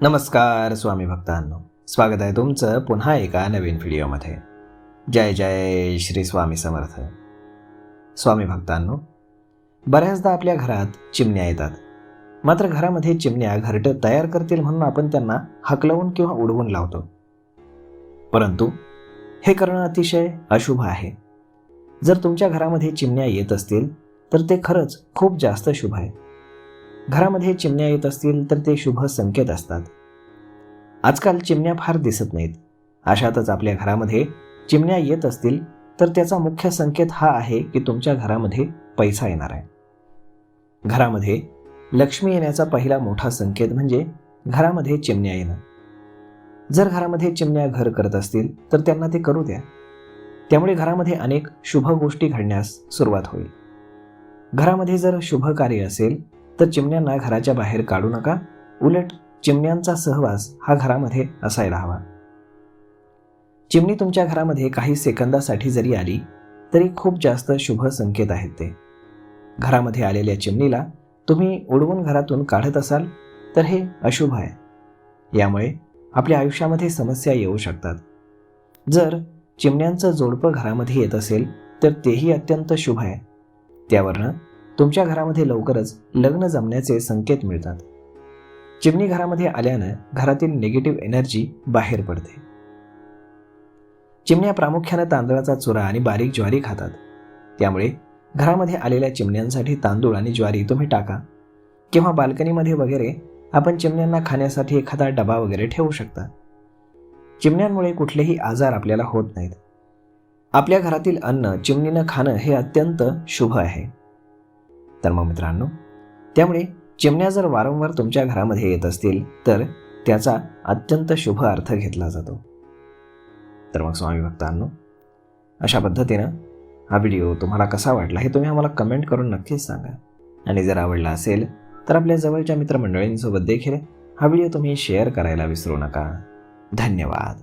नमस्कार स्वामी भक्तांनो, स्वागत आहे तुमचं पुन्हा एका नवीन व्हिडिओमध्ये. जय जय श्री स्वामी समर्थ. स्वामी भक्तांनो, बऱ्याचदा आपल्या घरात चिमण्या येतात. मात्र घरामध्ये चिमण्या घरटं तयार करतील म्हणून आपण त्यांना हकलवून किंवा उडवून लावतो. परंतु हे करणं अतिशय अशुभ आहे. जर तुमच्या घरामध्ये चिमण्या येत असतील तर ते खरंच खूप जास्त शुभ आहे. घरामध्ये चिमण्या येत असतील तर ते शुभ संकेत असतात. आजकाल चिमण्या फार दिसत नाहीत. अशातच आपल्या घरामध्ये चिमण्या येत असतील तर त्याचा मुख्य संकेत हा आहे की तुमच्या घरामध्ये पैसा येणार आहे. घरामध्ये लक्ष्मी येण्याचा पहिला मोठा संकेत म्हणजे घरामध्ये चिमण्या येणं. जर घरामध्ये चिमण्या घर करत असतील तर त्यांना ते करू द्या. त्यामुळे घरामध्ये अनेक शुभ गोष्टी घडण्यास सुरुवात होईल. घरामध्ये जर शुभ कार्य असेल तर चिमण्यांना घराच्या बाहेर काढू नका. उलट चिमण्यांचा सहवास हा घरामध्ये असायला हवा. चिमणी तुमच्या घरामध्ये काही सेकंदासाठी जरी आली तरी खूप जास्त शुभ संकेत आहेत ते. घरामध्ये आलेल्या चिमणीला तुम्ही उडवून घरातून काढत असाल तर हे अशुभ आहे. यामुळे आपल्या आयुष्यामध्ये समस्या येऊ शकतात. जर चिमण्यांचं जोडपं घरामध्ये येत असेल तर तेही अत्यंत शुभ आहे. त्यावरनं तुमच्या घरामध्ये लवकरच लग्न जमण्याचे संकेत मिळतात. चिमणी घरामध्ये आल्यानं घरातील निगेटिव्ह एनर्जी बाहेर पडते. चिमण्या प्रामुख्याने तांदळाचा चुरा आणि बारीक ज्वारी खातात. त्यामुळे घरामध्ये आलेल्या चिमण्यांसाठी तांदूळ आणि ज्वारी तुम्ही टाका किंवा बाल्कनीमध्ये वगैरे आपण चिमण्यांना खाण्यासाठी एखादा डबा वगैरे ठेवू शकता. चिमण्यांमुळे कुठलेही आजार आपल्याला होत नाहीत. आपल्या घरातील अन्न चिमणीनं खाणं हे अत्यंत शुभ आहे. तर मग मित्रांनो, त्यामुळे चिमण्या जर वारंवार तुमच्या घरामध्ये येत असतील तर त्याचा अत्यंत शुभ अर्थ घेतला जातो. तर मग स्वामी भक्तांनो, अशा पद्धतीनं हा व्हिडिओ तुम्हाला कसा वाटला हे तुम्ही आम्हाला कमेंट करून नक्कीच सांगा. आणि जर आवडला असेल तर आपल्या जवळच्या मित्रमंडळींसोबत देखील हा व्हिडिओ तुम्ही शेअर करायला विसरू नका. धन्यवाद.